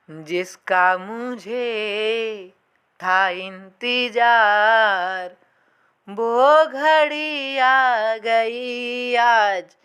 जिसका मुझे था इंतजार, वो घड़ी आ गई आज,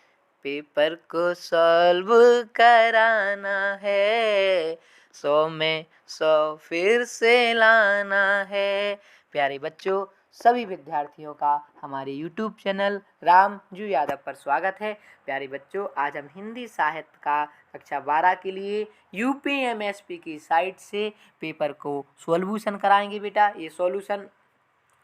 पेपर को सॉल्व कराना है, 100 में 100 फिर से लाना है। प्यारे बच्चों, सभी विद्यार्थियों का हमारे YouTube चैनल रामजू यादव पर स्वागत है। प्यारे बच्चों, आज हम हिंदी साहित्य का कक्षा 12 के लिए UPMSP की साइट से पेपर को सॉल्यूशन कराएंगे। बेटा, ये सॉल्यूशन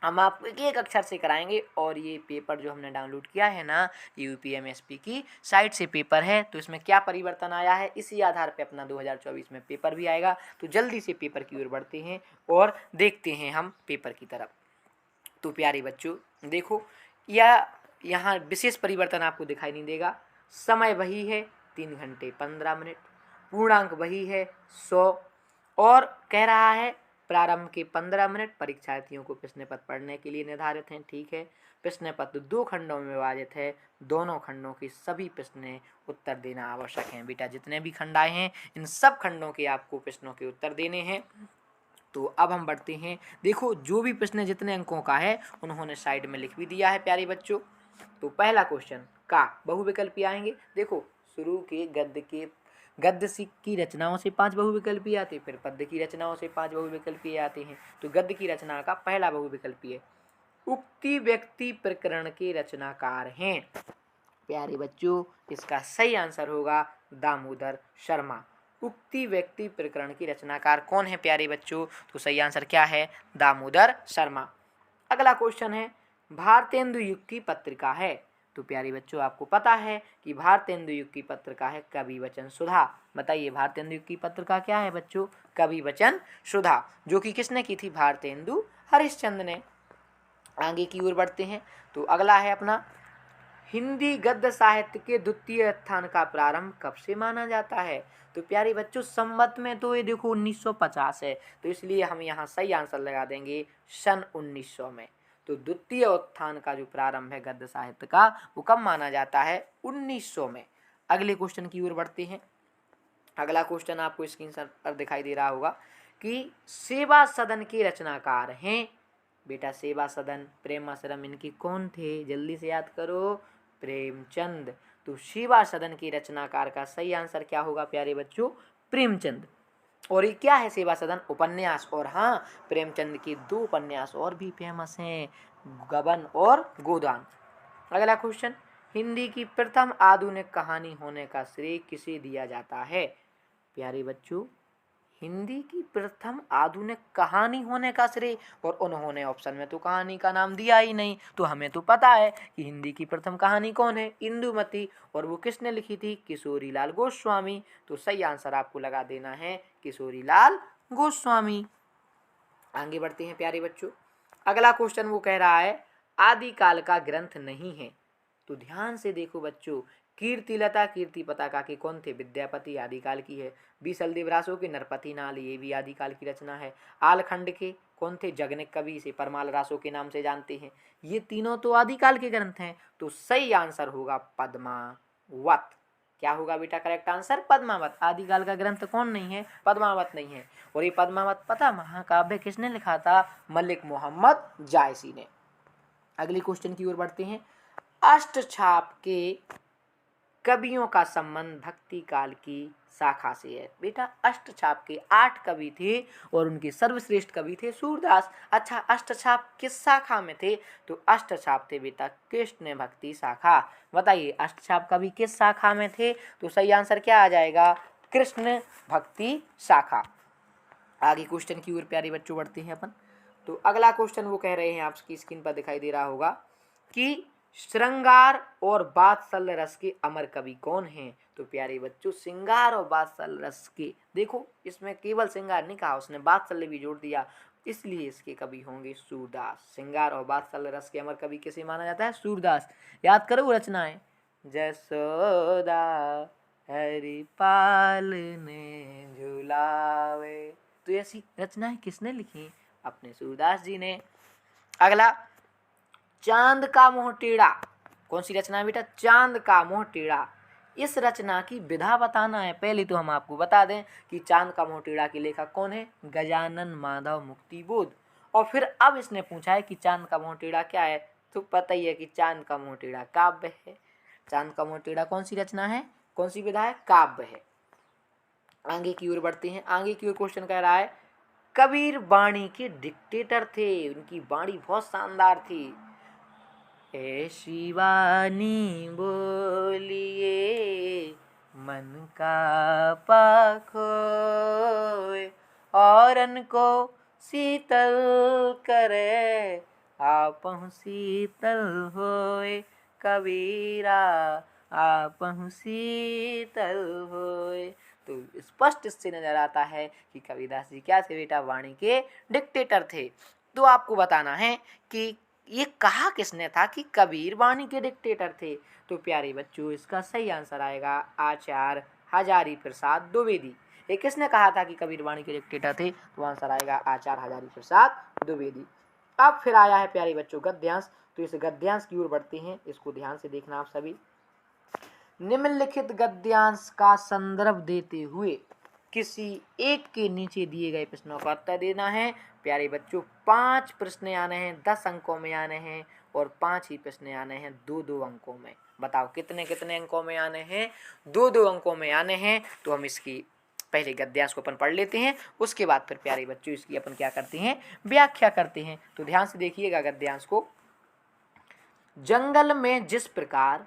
हम आपको एक एक अक्षर से कराएंगे और ये पेपर जो हमने डाउनलोड किया है ना, UPMSP की साइट से पेपर है, तो इसमें क्या परिवर्तन आया है इसी आधार पे अपना 2024 में पेपर भी आएगा। तो जल्दी से पेपर की ओर बढ़ते हैं और देखते हैं हम पेपर की तरफ। तो प्यारे बच्चों देखो, यहाँ विशेष परिवर्तन आपको दिखाई नहीं देगा। समय वही है 3 घंटे 15 मिनट, पूर्णांक वही है 100 और कह रहा है प्रारंभ के 15 मिनट परीक्षार्थियों को प्रश्न पत्र पढ़ने के लिए निर्धारित हैं। ठीक है, प्रश्न पत्र 2 खंडों में विभाजित है, दोनों खंडों के सभी प्रश्न उत्तर देना आवश्यक हैं। बेटा, जितने भी खंड आए हैं इन सब खंडों के आपको प्रश्नों के उत्तर देने हैं। तो अब हम बढ़ते हैं। देखो, जो भी प्रश्न जितने अंकों का है उन्होंने साइड में लिख भी दिया है प्यारे बच्चों। तो पहला क्वेश्चन का बहुविकल्पी आएंगे। देखो, शुरू के गद्य की रचनाओं से 5 बहुविकल्पी आते, फिर पद्य की रचनाओं से 5 बहुविकल्पी आते हैं। तो गद्य की रचना का पहला बहुविकल्पी है, उक्ति व्यक्ति प्रकरण के रचनाकार हैं। प्यारे बच्चों, इसका सही आंसर होगा दामोदर शर्मा। उक्ति व्यक्ति प्रकरण की रचनाकार कौन है प्यारे बच्चों? तो सही आंसर क्या है? दामोदर शर्मा। अगला क्वेश्चन है, भारतेंदु युग की पत्रिका है। तो प्यारे बच्चों, आपको पता है कि भारतेंदु युग की पत्रिका है कवि वचन सुधा। बताइए, भारतेंदु युग की पत्रिका क्या है बच्चों? कवि वचन सुधा, जो कि किसने की थी? भारतेंदु हरिश्चंद्र ने। आगे की ओर बढ़ते हैं। तो अगला है अपना, हिंदी गद्य साहित्य के द्वितीय उत्थान का प्रारंभ कब से माना जाता है? तो प्यारे बच्चों, संवत में तो ये देखो 1950 है, तो इसलिए हम यहाँ सही आंसर लगा देंगे सन 1900 में। तो द्वितीय उत्थान का जो प्रारंभ है गद्य साहित्य का, वो कब माना जाता है? 1900 में। अगले क्वेश्चन की ओर बढ़ते हैं। अगला क्वेश्चन आपको स्क्रीन पर दिखाई दे रहा होगा कि सेवा सदन के रचनाकार हैं। बेटा, सेवा सदन, प्रेम आश्रम, इनके कौन थे? जल्दी से याद करो, प्रेमचंद। तो सेवा सदन के रचनाकार का सही आंसर क्या होगा प्यारे बच्चों? प्रेमचंद। और ये क्या है सेवा सदन? उपन्यास। और हाँ, प्रेमचंद के 2 उपन्यास और भी फेमस हैं, गबन और गोदान। अगला क्वेश्चन, हिंदी की प्रथम आधुनिक कहानी होने का श्रेय किसे दिया जाता है? प्यारे बच्चों, हिंदी की प्रथम आधुनिक कहानी होने का श्रेय, और उन्होंने ऑप्शन में तो कहानी का नाम दिया ही नहीं, तो हमें तो पता है कि हिंदी की प्रथम कहानी कौन है? इंदुमती। और वो किसने लिखी थी? किशोरीलाल गोस्वामी। तो सही आंसर आपको लगा देना है किशोरीलाल गोस्वामी। आगे बढ़ते हैं प्यारे बच्चों। अगला क्वेश्चन वो कह रहा है, आदिकाल का ग्रंथ नहीं है। तो ध्यान से देखो बच्चों, कीर्तिलता कीर्ति पताका के कौन थे? विद्यापति, आदिकाल की है। बीसल देवरासो के नरपति नाल, ये भी आदिकाल की रचना है। आलखंड के कौन थे? जगनिक कवि, इसे परमाल रासो के नाम से जानते हैं। ये तीनों तो आदिकाल के ग्रंथ हैं। तो सही आंसर होगा पद्मावत। क्या होगा बेटा करेक्ट आंसर? पद्मावत। आदिकाल का ग्रंथ कौन नहीं है? पद्मावत नहीं है। और ये पद्मावत पता महाकाव्य किसने लिखा था? मलिक मोहम्मद जायसी ने। अगले क्वेश्चन की ओर बढ़ते हैं। अष्टछाप के कवियों का संबंध भक्ति काल की शाखा से है। बेटा, अष्टछाप के 8 कवि थे और उनके सर्वश्रेष्ठ कवि थे सूरदास। अच्छा, अष्टछाप किस शाखा में थे? तो अष्टछाप थे बेटा कृष्ण भक्ति शाखा। बताइए, अष्टछाप कवि किस शाखा में थे? तो सही आंसर क्या आ जाएगा? कृष्ण भक्ति शाखा। आगे क्वेश्चन की ओर प्यारे बच्चों बढ़ते हैं अपन। तो अगला क्वेश्चन वो कह रहे हैं, आपकी स्क्रीन पर दिखाई दे रहा होगा कि श्रृंगार और वात्सल्य रस के अमर कवि कौन हैं? तो प्यारे बच्चों, श्रृंगार और वात्सल्य रस के, देखो इसमें केवल श्रृंगार नहीं कहा, उसने वात्सल्य भी जोड़ दिया, इसलिए इसके कवि होंगे सूरदास। श्रृंगार और वात्सल्य रस के अमर कवि किसे माना जाता है? सूरदास। याद करो वो रचनाएं, जसोदा हरिपाल ने झुलावे, तो ऐसी रचनाएं किसने लिखी? अपने सूरदास जी ने। अगला, चांद का मोह टेढ़ा, कौन सी रचना है बेटा? चांद का मोह टेढ़ा, इस रचना की विधा बताना है। पहले तो हम आपको बता दें कि चांद का मोटेड़ा के लेखक कौन है, गजानन माधव मुक्तिबोध। और फिर अब इसने पूछा है कि चांद का मोटेड़ा क्या है, तो पता ही है कि चांद का मोटेड़ा काव्य है। चांद का मोटेड़ा कौन सी रचना है, कौन सी विधा है, काव्य है। आगे की ओर बढ़ते हैं। आगे की ओर क्वेश्चन कह रहा है कबीर वाणी के डिक्टेटर थे, उनकी वाणी बहुत शानदार थी। ऐसी वाणी बोलिए मन का पाखोय, औरन को शीतल करे आपहु शीतल होय, कबीरा आपहु शीतल होय। तो स्पष्ट इससे नजर आता है कि कबीरदास जी क्या थे बेटा, वाणी के डिक्टेटर थे। तो आपको बताना है कि ये कहा किसने था कि कबीर वाणी के डिक्टेटर थे। तो प्यारे बच्चों इसका सही आंसर आएगा आचार्य हजारी प्रसाद द्विवेदी। ये किसने कहा था कि कबीर वाणी के डिक्टेटर थे, तो आंसर आएगा आचार्य हजारी प्रसाद द्विवेदी। अब फिर आया है प्यारे बच्चों गद्यांश। तो इस गद्यांश की ओर बढ़ते हैं, इसको ध्यान से देखना आप सभी। निम्नलिखित गद्यांश का संदर्भ देते हुए किसी एक के नीचे दिए गए प्रश्नों का उत्तर देना है। प्यारे बच्चों 5 प्रश्न आने हैं, 10 अंकों में आने हैं, और 5 ही प्रश्न आने हैं 2-2 अंकों में। बताओ कितने कितने अंकों में आने हैं, 2-2 अंकों में आने हैं। तो हम इसकी पहले गद्यांश को अपन पढ़ लेते हैं, उसके बाद फिर प्यारे बच्चों इसकी अपन क्या करते हैं, व्याख्या करते हैं। तो ध्यान से देखिएगा गद्यांश को। जंगल में जिस प्रकार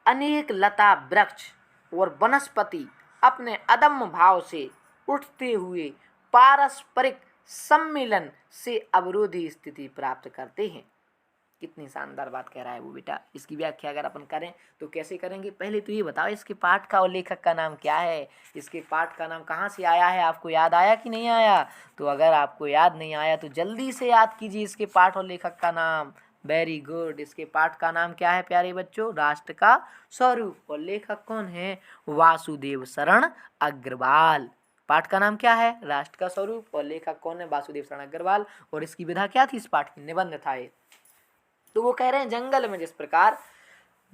अनेक लता वृक्ष और वनस्पति अपने अदम्य भाव से उठते हुए पारस्परिक सम्मिलन से अवरोधी स्थिति प्राप्त करते हैं। कितनी शानदार बात कह रहा है वो बेटा। इसकी व्याख्या अगर अपन करें तो कैसे करेंगे, पहले तो ये बताओ इसके पाठ का और लेखक का नाम क्या है, इसके पाठ का नाम कहाँ से आया है, आपको याद आया कि नहीं आया। तो अगर आपको याद नहीं आया तो जल्दी से याद कीजिए इसके पाठ और लेखक का नाम। Very good. इसके पाठ का नाम क्या है प्यारे बच्चों, राष्ट्र का स्वरूप। और लेखक कौन है, वासुदेव शरण अग्रवाल। पाठ का नाम क्या है, राष्ट्र का स्वरूप, और लेखक कौन है, वासुदेव शरण अग्रवाल। और इसकी विधा क्या थी, इस पाठ की निबंध था ये। तो वो कह रहे हैं जंगल में जिस प्रकार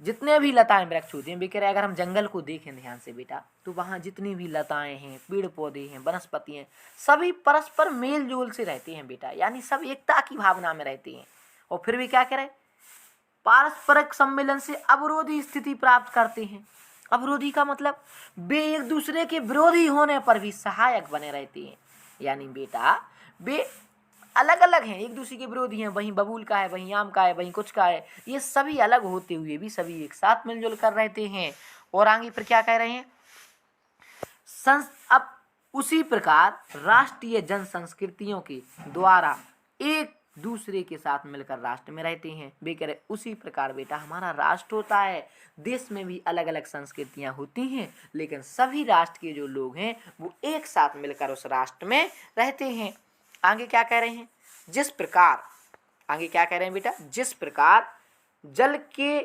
जितने भी लताएं वृक्ष होती हैं, कह रहे हैं अगर हम जंगल को देखें ध्यान से बेटा, तो वहाँ जितनी भी लताएं हैं, पेड़ पौधे हैं, वनस्पति हैं, सभी परस्पर मेल जोल से रहते हैं बेटा, यानी सब एकता की भावना में रहते हैं। और फिर भी क्या कह रहे हैं, पारस्परिक सम्मेलन से अवरोधी स्थिति प्राप्त करते हैं। अवरोधी का मतलब वे एक दूसरे के विरोधी होने पर भी सहायक बने रहते हैं। यानी बेटा वे अलग अलग हैं, एक दूसरे के विरोधी हैं, वहीं बबूल का है, वहीं आम का है, वहीं कुछ का है, ये सभी अलग होते हुए भी सभी एक साथ मिलजुल कर रहते हैं। और आगे फिर क्या कह रहे हैं, अब उसी प्रकार राष्ट्रीय जन संस्कृतियों के द्वारा एक दूसरे के साथ मिलकर राष्ट्र में रहते हैं। वे कह रहे उसी प्रकार बेटा हमारा राष्ट्र होता है, देश में भी अलग अलग संस्कृतियां होती हैं, लेकिन सभी राष्ट्र के जो लोग हैं वो एक साथ मिलकर उस राष्ट्र में रहते हैं। आगे क्या कह रहे हैं, जिस प्रकार, आगे क्या कह रहे हैं बेटा, जिस प्रकार जल के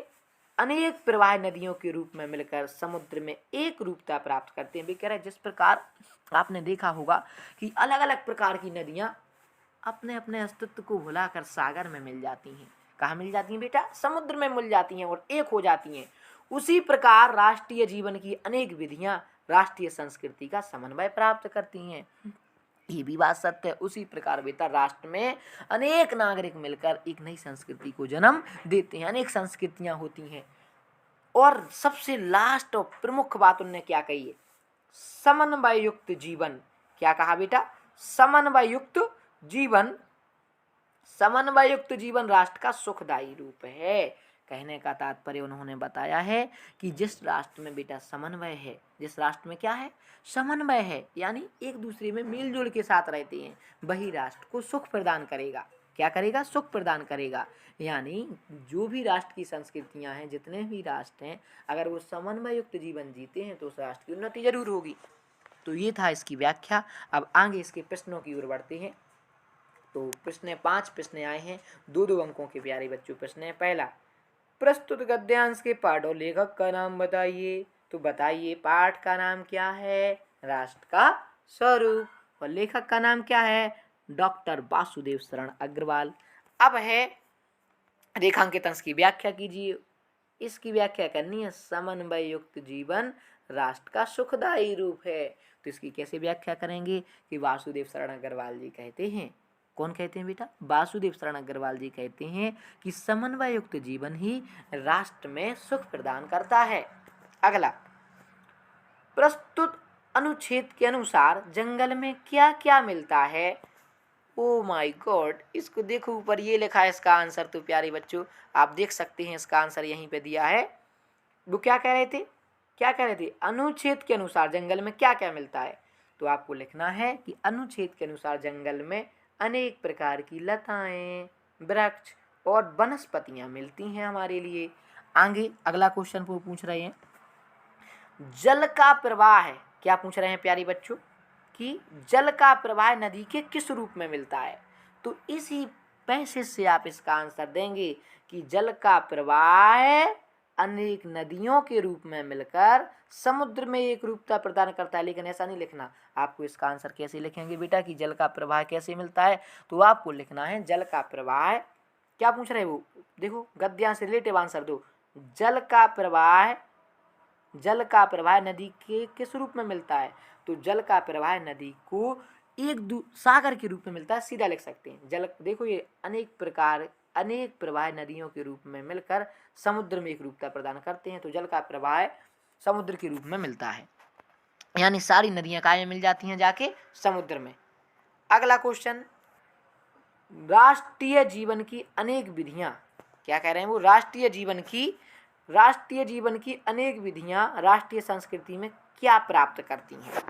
अनेक प्रवाह नदियों के रूप में मिलकर समुद्र में एक रूपता प्राप्त करते हैं। वे कह रहे हैं जिस प्रकार आपने देखा होगा कि अलग अलग प्रकार की नदियां अपने अपने अस्तित्व को भुलाकर सागर में मिल जाती हैं। कहाँ मिल जाती हैं बेटा, समुद्र में मिल जाती हैं और एक हो जाती हैं। उसी प्रकार राष्ट्रीय जीवन की अनेक विधियां राष्ट्रीय संस्कृति का समन्वय प्राप्त करती हैं। ये भी बात सत्य है। उसी प्रकार बेटा राष्ट्र में अनेक नागरिक मिलकर एक नई संस्कृति को जन्म देते हैं, अनेक संस्कृतियां होती हैं। और सबसे लास्ट और प्रमुख बात उन्होंने क्या कही है, समन्वय युक्त जीवन। क्या कहा बेटा, समन्वय युक्त जीवन, समन्वय युक्त जीवन राष्ट्र का सुखदायी रूप है। कहने का तात्पर्य उन्होंने बताया है कि जिस राष्ट्र में बेटा समन्वय है, जिस राष्ट्र में क्या है, समन्वय है, यानी एक दूसरे में मिलजुल के साथ रहते हैं, वही राष्ट्र को सुख प्रदान करेगा। क्या करेगा, सुख प्रदान करेगा। यानी जो भी राष्ट्र की संस्कृतियां हैं, जितने भी राष्ट्र हैं, अगर वो समन्वय युक्त जीवन जीते हैं तो उस राष्ट्र की उन्नति जरूर होगी। तो ये था इसकी व्याख्या। अब आगे इसके प्रश्नों की ओर बढ़ते हैं। तो प्रश्न 5 प्रश्न आए हैं, 2-2 अंकों के प्यारे बच्चों प्रश्न है। पहला, प्रस्तुत गद्यांश के पाठ और लेखक का नाम बताइए। तो बताइए पाठ का नाम क्या है, राष्ट्र का स्वरूप, और लेखक का नाम क्या है, डॉक्टर वासुदेव शरण अग्रवाल। अब है रेखांकित अंश की व्याख्या कीजिए। इसकी व्याख्या करनी है, समन्वय युक्त जीवन राष्ट्र का सुखदायी रूप है। तो इसकी कैसे व्याख्या करेंगे कि वासुदेव शरण अग्रवाल जी कहते हैं, कौन कहते हैं बेटा, वासुदेव शरण अग्रवाल जी कहते हैं कि समन्वय युक्त जीवन ही राष्ट्र में सुख प्रदान करता है। अगला, प्रस्तुत अनुच्छेद के अनुसार जंगल में क्या क्या मिलता है। ओ माय गॉड, इसको देखो ऊपर ये लिखा है इसका आंसर। तो प्यारे बच्चों आप देख सकते हैं इसका आंसर यहीं पे दिया है। वो क्या कह रहे थे, क्या कह रहे थे, अनुच्छेद के अनुसार जंगल में क्या क्या मिलता है। तो आपको लिखना है कि अनुच्छेद के अनुसार जंगल में अनेक प्रकार की लताएं, वृक्ष और वनस्पतियां मिलती हैं हमारे लिए। आगे अगला क्वेश्चन वो पूछ रहे हैं, जल का प्रवाह है, क्या पूछ रहे हैं प्यारे बच्चों कि जल का प्रवाह नदी के किस रूप में मिलता है। तो इसी पैसेज से आप इसका आंसर देंगे कि जल का प्रवाह अनेक नदियों के रूप में मिलकर समुद्र में एक रूपता प्रदान करता है। लेकिन ऐसा नहीं लिखना, आपको इसका आंसर कैसे लिखेंगे बेटा कि जल का प्रवाह कैसे मिलता है। तो आपको लिखना है जल का प्रवाह, क्या पूछ रहे हैं वो, देखो गद्यांश से रिलेटिव आंसर दो। जल का प्रवाह, जल का प्रवाह नदी के किस रूप में मिलता है। तो जल का प्रवाह नदी को एक सागर के रूप में मिलता है, सीधा लिख सकते हैं। जल, देखो ये अनेक प्रवाह नदियों के रूप में मिलकर समुद्र में एक रूपता प्रदान करते हैं। तो जल का प्रवाह समुद्र के रूप में मिलता है, यानी सारी नदियां कहाँ में मिल जाती हैं, जाके समुद्र में। अगला क्वेश्चन, राष्ट्रीय जीवन की अनेक विधियां, क्या कह रहे हैं वो, राष्ट्रीय जीवन की अनेक विधियां राष्ट्रीय संस्कृति में क्या प्राप्त करती हैं।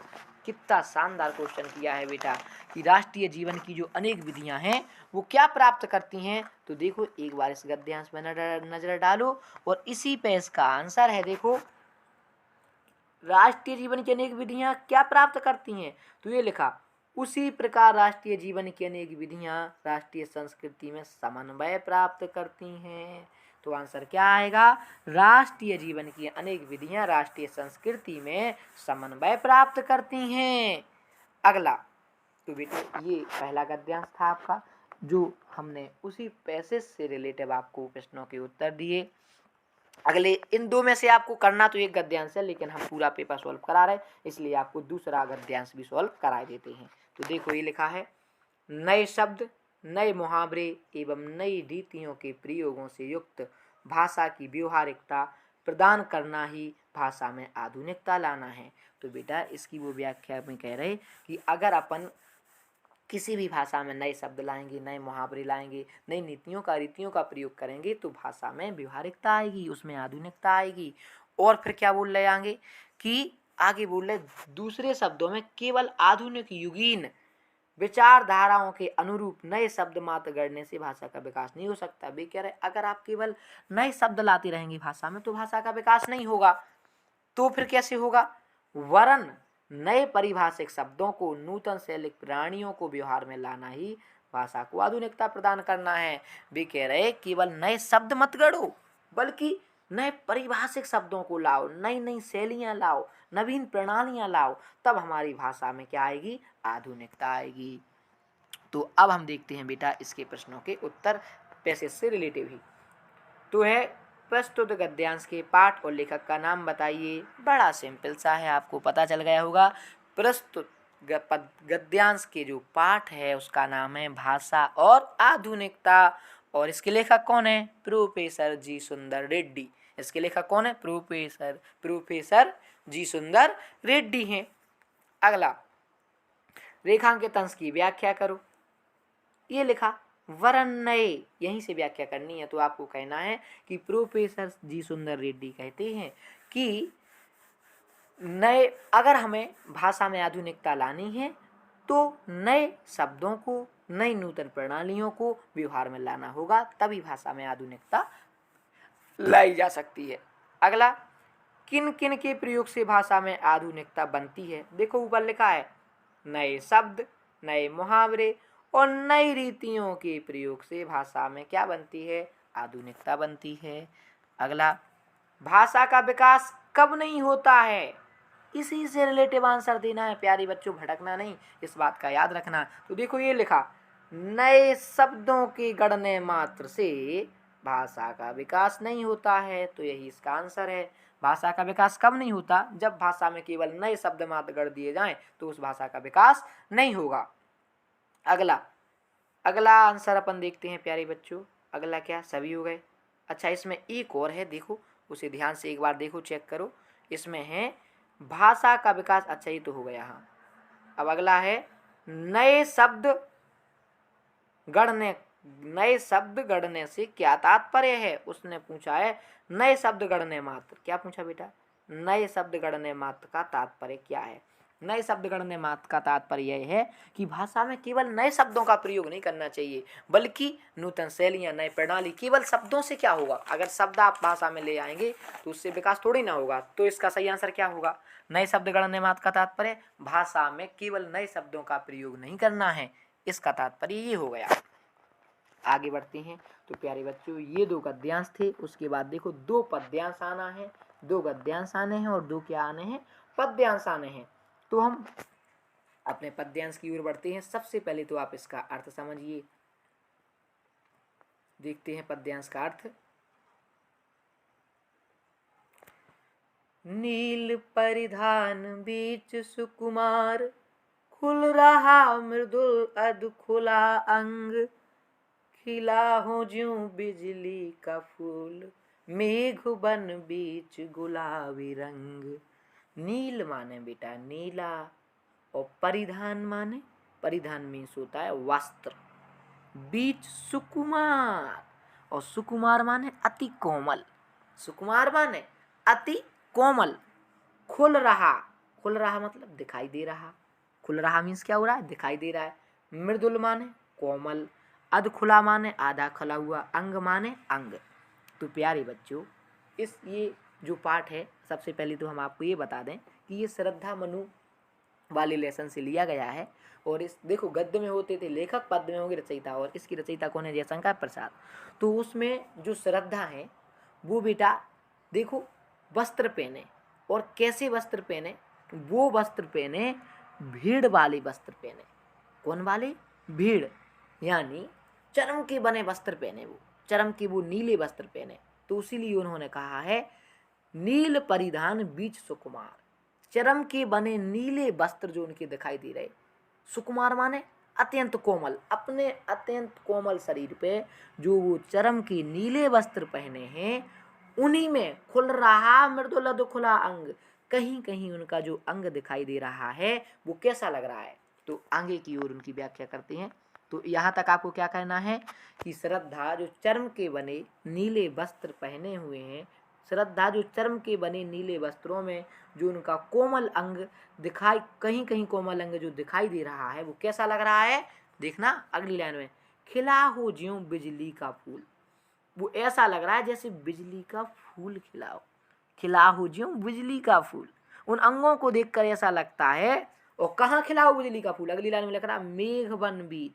कितना शानदार क्वेश्चन किया है बेटा कि राष्ट्रीय जीवन की जो अनेक विधियां हैं वो क्या प्राप्त करती हैं। तो देखो एक बार इस गद्यांश में नजर डालो और इसी पे इसका आंसर है। देखो राष्ट्रीय जीवन की अनेक विधियां क्या प्राप्त करती हैं, तो ये लिखा, उसी प्रकार राष्ट्रीय जीवन की अनेक विधियां राष्ट्रीय संस्कृति में समन्वय प्राप्त करती हैं। तो आंसर क्या आएगा, राष्ट्रीय जीवन की अनेक विधियां राष्ट्रीय संस्कृति में समन्वय प्राप्त करती हैं। अगला, तो बेटा ये पहला गद्यांश था आपका, जो हमने उसी पैसेज से रिलेटिव आपको प्रश्नों के उत्तर दिए। अगले इन दो में से आपको करना तो एक गद्यांश है, लेकिन हम पूरा पेपर सॉल्व करा रहे इसलिए आपको दूसरा गद्यांश भी सॉल्व करा देते हैं। तो देखो ये लिखा है, नए शब्द, नए मुहावरे एवं नई रीतियों के प्रयोगों से युक्त भाषा की व्यवहारिकता प्रदान करना ही भाषा में आधुनिकता लाना है। तो बेटा इसकी वो व्याख्या में कह रहे कि अगर अपन किसी भी भाषा में नए शब्द लाएंगे, नए मुहावरे लाएंगे, नई रीतियों का प्रयोग करेंगे तो भाषा में व्यवहारिकता आएगी, उसमें आधुनिकता आएगी। और फिर क्या बोल रहे आगे कि आगे बोल रहे, दूसरे शब्दों में केवल आधुनिक युगीन विचारधाराओं के अनुरूप नए शब्द मात्र गढ़ने से भाषा का विकास नहीं हो सकता। वे कह रहे अगर आप केवल नए शब्द लाते रहेंगे भाषा में तो भाषा का विकास नहीं होगा। तो फिर कैसे होगा, वरन नए परिभाषिक शब्दों को, नूतन शैलिक प्राणियों को व्यवहार में लाना ही भाषा को आधुनिकता प्रदान करना है। वे कह रहे केवल नए शब्द मत गढ़ो, बल्कि नए परिभाषिक शब्दों को लाओ, नई नई शैलियाँ लाओ, नवीन प्रणालियाँ लाओ, तब हमारी भाषा में क्या आएगी, आधुनिकता आएगी। तो अब हम देखते हैं बेटा इसके प्रश्नों के उत्तर पैसेज से रिलेटिव ही। तो है, प्रस्तुत गद्यांश के पाठ और लेखक का नाम बताइए। बड़ा सिंपल सा है, आपको पता चल गया होगा। प्रस्तुत गद्यांश के जो पाठ है उसका नाम है भाषा और आधुनिकता, और इसके लेखक कौन है, प्रोफेसर जी सुंदर रेड्डी। इसके लेखक कौन है, प्रोफेसर जी सुंदर रेड्डी हैं। अगला, रेखांकित अंश की व्याख्या करो। ये लिखा, वरन नए, यहीं से व्याख्या करनी है। तो आपको कहना है कि प्रोफेसर जी सुंदर रेड्डी कहते हैं कि नए, अगर हमें भाषा में आधुनिकता लानी है तो नए शब्दों को, नई नूतन प्रणालियों को व्यवहार में लाना होगा, तभी भाषा में आधुनिकता लाई जा सकती है। अगला, किन किन के प्रयोग से भाषा में आधुनिकता बनती है। देखो ऊपर लिखा है, नए शब्द, नए मुहावरे और नई रीतियों के प्रयोग से भाषा में क्या बनती है, आधुनिकता बनती है। अगला, भाषा का विकास कब नहीं होता है, इसी से रिलेटिव आंसर देना है प्यारे बच्चों, भटकना नहीं, इस बात का याद रखना। तो देखो ये लिखा, नए शब्दों के गढ़ने मात्र से भाषा का विकास नहीं होता है। तो यही इसका आंसर है। भाषा का विकास कब नहीं होता? जब भाषा में केवल नए शब्द मात्र गढ़ दिए जाएं तो उस भाषा का विकास नहीं होगा। अगला अगला आंसर अपन देखते हैं प्यारे बच्चों। अगला क्या? सभी हो गए। अच्छा, इसमें एक और है, देखो उसे ध्यान से एक बार देखो, चेक करो। इसमें है भाषा का विकास। अच्छा, ये तो हो गया। हाँ, अब अगला है नए शब्द गढ़ने। नए शब्द गढ़ने से क्या तात्पर्य है? उसने पूछा है नए शब्द गढ़ने मात्र। क्या पूछा बेटा? नए शब्द गढ़ने मात्र का तात्पर्य क्या है? नए शब्द गढ़ने मात्र का तात्पर्य यह है कि भाषा में केवल नए शब्दों का प्रयोग नहीं करना चाहिए, बल्कि नूतन शैलियाँ, नए प्रणाली। केवल शब्दों से क्या होगा? अगर शब्द आप भाषा में ले आएंगे तो उससे विकास थोड़ी ना होगा। तो इसका सही आंसर क्या होगा? नए शब्द गढ़ने मात्र का तात्पर्य भाषा में केवल नए शब्दों का प्रयोग नहीं करना है, इसका तात्पर्य ये हो गया। आगे बढ़ते हैं। तो प्यारे बच्चों, ये 2 गद्यांश थे। उसके बाद देखो 2 पद्यांश आना है, 2 गद्यांश आने हैं और 2 क्या आने हैं? पद्यांश आने हैं। तो हम अपने पद्यांश की ओर बढ़ते हैं। सबसे पहले तो आप इसका अर्थ समझिए। देखते हैं पद्यांश का अर्थ। नील परिधान बीच सुकुमार, खुल रहा मृदुल अध खुला अंग, खिला हो ज्यों बिजली का फूल, मेघ बन बीच गुलाबी रंग। नील माने बेटा नीला, और परिधान माने, परिधान मीन्स होता है वस्त्र। बीच सुकुमार, और सुकुमार माने अति कोमल। सुकुमार माने अति कोमल। खुल रहा, खुल रहा मतलब दिखाई दे रहा। खुल रहा मीन्स क्या हो रहा है? दिखाई दे रहा है। मृदुल माने कोमल। अध खुला माने आधा खुला हुआ। अंग माने अंग। तो प्यारे बच्चों, ये जो पाठ है, सबसे पहले तो हम आपको ये बता दें कि ये श्रद्धा मनु वाले लेसन से लिया गया है। और इस देखो गद्य में होते थे लेखक, पद्य में होंगे रचयिता, और इसकी रचयिता कौन है? जयशंकर प्रसाद। तो उसमें जो श्रद्धा है वो बेटा देखो वस्त्र पहने, और कैसे वस्त्र पहने? वो वस्त्र पहने भीड़ वाले वस्त्र पहने। कौन वाले? भीड़, यानी चरम के बने वस्त्र पहने, वो चरम के वो नीले वस्त्र पहने। तो इसीलिए उन्होंने कहा है नील परिधान बीच सुकुमार। चरम के बने नीले वस्त्र जो उनके दिखाई दे रहे। सुकुमार माने अत्यंत कोमल। अपने अत्यंत कोमल शरीर पे जो वो चरम के नीले वस्त्र पहने हैं, उन्हीं में खुल रहा मृदुल अध खुला अंग। कहीं कहीं उनका जो अंग दिखाई दे रहा है वो कैसा लग रहा है? तो आगे की ओर उनकी व्याख्या करते हैं। तो यहाँ तक आपको क्या कहना है कि श्रद्धा जो चर्म के बने नीले वस्त्र पहने हुए हैं, श्रद्धा जो चर्म के बने नीले वस्त्रों में जो उनका कोमल अंग दिखाई, कहीं कहीं कोमल अंग जो दिखाई दे रहा है वो कैसा लग रहा है? देखना अगली लाइन में, खिला हो ज्यों बिजली का फूल। वो ऐसा लग रहा है जैसे बिजली का फूल खिला हो। खिला हो ज्यों बिजली का फूल, उन अंगों को देखकर ऐसा लगता है। और कहाँ खिला हो बिजली का फूल? अगली लाइन में लिख रहा मेघ बन बीच।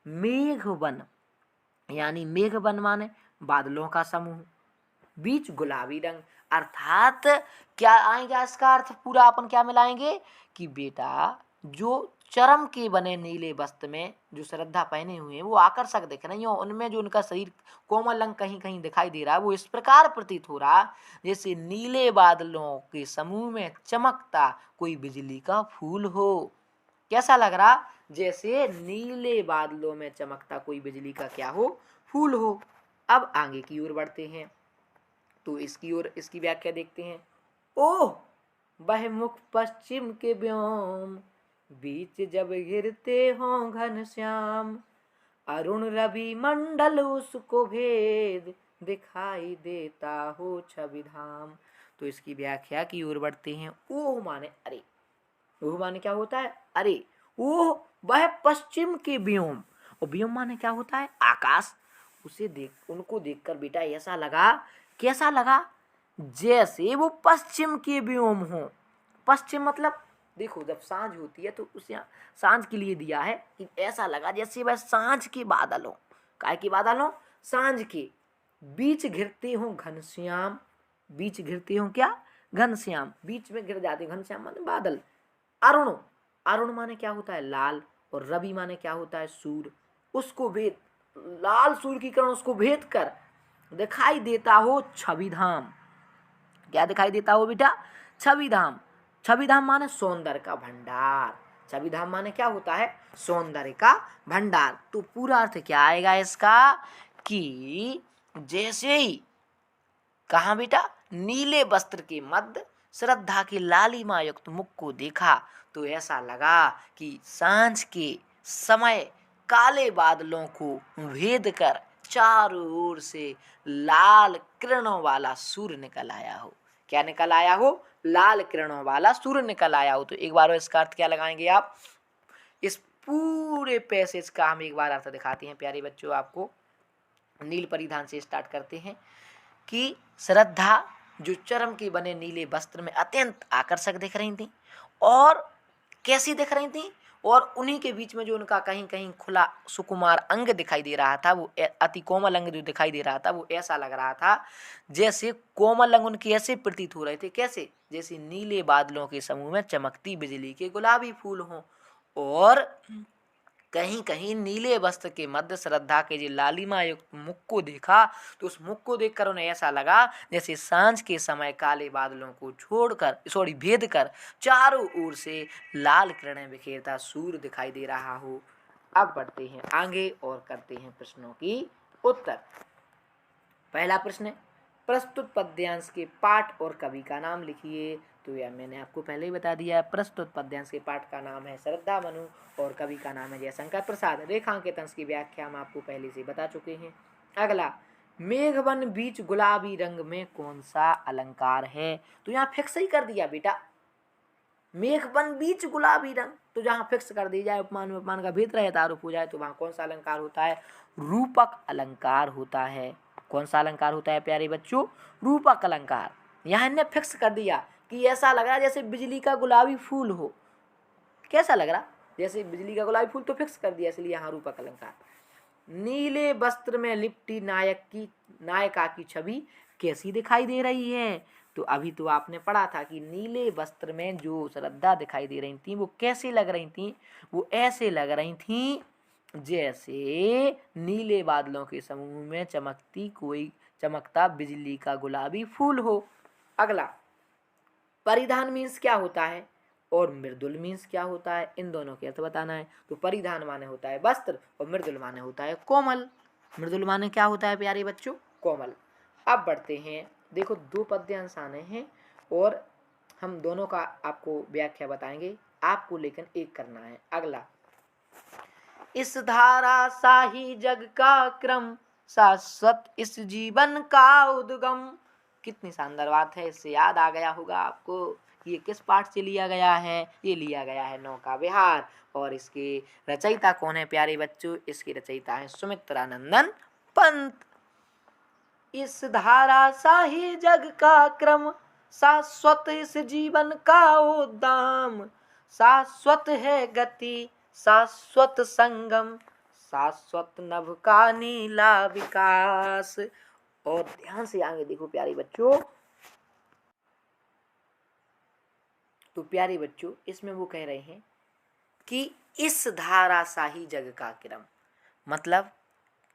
मेघ बन यानी मेघ बन माने बादलों का समूह, बीच गुलाबी रंग। अर्थात क्या आएगा इसका अर्थ? पूरा अपन क्या मिलाएंगे कि बेटा जो चरम के बने नीले वस्त्र में जो श्रद्धा पहने हुए हैं वो आकर्षक दिख रही हो, उनमें जो उनका शरीर कोमल रंग कहीं कहीं दिखाई दे रहा है, वो इस प्रकार प्रतीत हो रहा जैसे नीले बादलों के समूह में चमकता कोई बिजली का फूल हो। कैसा लग रहा? जैसे नीले बादलों में चमकता कोई बिजली का क्या हो? फूल हो। अब आगे की ओर बढ़ते हैं। तो इसकी ओर इसकी व्याख्या देखते हैं। ओह वह मुख पश्चिम के व्योम, बीच जब घिरते हों घनश्याम, अरुण रवि मंडल उसको भेद, दिखाई देता हो छवि धाम। तो इसकी व्याख्या की ओर बढ़ते हैं। ओह माने अरे। ओह माने क्या होता है? अरे। ओह वह पश्चिम के व्योम, और व्योम माने क्या होता है? आकाश। उसे देख, उनको देखकर बेटा ऐसा लगा, कैसा लगा? जैसे वो पश्चिम के व्योम हो। पश्चिम मतलब देखो जब सांझ होती है तो उस यहाँ सांझ के लिए दिया है कि ऐसा लगा जैसे वह सांझ के बादल हो। काय के बादल हो? सांझ के। बीच घिरते हो घनश्याम। बीच घिरते हो क्या? घनश्याम। बीच में घिर जाते घनश्याम माने बादल। अरुण, अरुण माने क्या होता है? लाल। और रवि माने क्या होता है? सूर्य। उसको भेद, लाल सूर्य की किरण उसको भेद कर दिखाई देता हो छवि धाम। क्या दिखाई देता हो बेटा? छवि धाम। छवि धाम माने सौंदर्य का भंडार। छवि धाम माने क्या होता है? सौंदर्य का भंडार। तो पूरा अर्थ क्या आएगा इसका कि जैसे ही कहाँ बेटा? नीले वस्त्र के मध्य श्रद्धा के लालिमा युक्त मुख को देखा तो ऐसा लगा कि सांझ के समय काले बादलों को भेद कर चारों ओर से लाल किरणों वाला सूर्य निकल आया हो। क्या निकल आया हो? लाल किरणों वाला सूर्य निकल आया हो। तो एक बार इसका अर्थ क्या लगाएंगे आप? इस पूरे पैसेज का हम एक बार अर्थ दिखाते हैं प्यारे बच्चों आपको। नील परिधान से स्टार्ट करते हैं कि श्रद्धा जो चरम के बने नीले वस्त्र में अत्यंत आकर्षक दिख रही थी। और कैसी दिख रही थी? और उन्हीं के बीच में जो उनका कहीं कहीं खुला सुकुमार अंग दिखाई दे रहा था, वो अति कोमल अंग जो दिखाई दे रहा था, वो ऐसा लग रहा था जैसे कोमल अंग उनके ऐसे प्रतीत हो रहे थे। कैसे? जैसे नीले बादलों के समूह में चमकती बिजली के गुलाबी फूल हों। और कहीं कहीं नीले वस्त्र के मध्य श्रद्धा के जो लालिमा युक्त मुख को देखा तो उस मुख को देखकर उन्हें ऐसा लगा जैसे सांझ के समय काले बादलों को छोड़कर भेद कर चारों ओर से लाल किरणें बिखेरता सूर्य दिखाई दे रहा हो। अब बढ़ते हैं आगे और करते हैं प्रश्नों की उत्तर। पहला प्रश्न है, प्रस्तुत पद्यांश के पाठ और कवि का नाम लिखिए। तो यह मैंने आपको पहले ही बता दिया। प्रस्तुत पद्यांश के पाठ का नाम है श्रद्धा मनु और कवि का नाम है जयशंकर प्रसाद। रेखांकित अंश की व्याख्या हम आपको पहले से बता चुके हैं। अगला, मेघवन बीच गुलाबी रंग में कौन सा अलंकार है? तो यहाँ फिक्स ही कर दिया बेटा, मेघवन बीच गुलाबी रंग। तो जहाँ फिक्स कर दी जाए, उपमान में उपमान का भेद रहता आरोप हो जाए, तो वहाँ कौन सा अलंकार होता है? रूपक अलंकार होता है। कौन सा अलंकार होता है प्यारे बच्चों? रूपक अलंकार। यहाँ इन्हें फिक्स कर दिया कि ऐसा लग रहा है जैसे बिजली का गुलाबी फूल हो। कैसा लग रहा? जैसे बिजली का गुलाबी फूल। तो फिक्स कर दिया, इसलिए यहाँ रूपक अलंकार। नीले वस्त्र में लिपटी नायिका की छवि कैसी दिखाई दे रही है? तो अभी तो आपने पढ़ा था कि नीले वस्त्र में जो श्रद्धा दिखाई दे रही थी वो कैसी लग रही थी? वो ऐसे लग रही थी जैसे नीले बादलों के समूह में चमकता बिजली का गुलाबी फूल हो। अगला, परिधान मीन्स क्या होता है और मृदुल मीन्स क्या होता है? इन दोनों के अर्थ बताना है। तो परिधान माने होता है वस्त्र और मृदुल माने होता है कोमल। मृदुल माने क्या होता है प्यारे बच्चों? कोमल। अब बढ़ते हैं, देखो दो पद्यांश आने हैं और हम दोनों का आपको व्याख्या बताएंगे, आपको लेकिन एक करना है। अगला, इस धारा साही जग का क्रम शाश्वत इस जीवन का उद्गम। कितनी शानदार बात है, इससे याद आ गया होगा आपको ये किस पाठ से लिया गया है? ये लिया गया है नौका विहार। और इसके रचयिता कौन है प्यारे बच्चों? इसके रचयिता है सुमित्रानंदन पंत। इस धारा साही जग का क्रम शाश्वत इस जीवन का उद्दाम। शाश्वत है गति शाश्वत संगम शाश्वत नभ का नीला विकास। और ध्यान से आगे देखो प्यारे बच्चों। तो प्यारे बच्चों, इसमें वो कह रहे हैं कि इस धारा शाही जग का क्रम, मतलब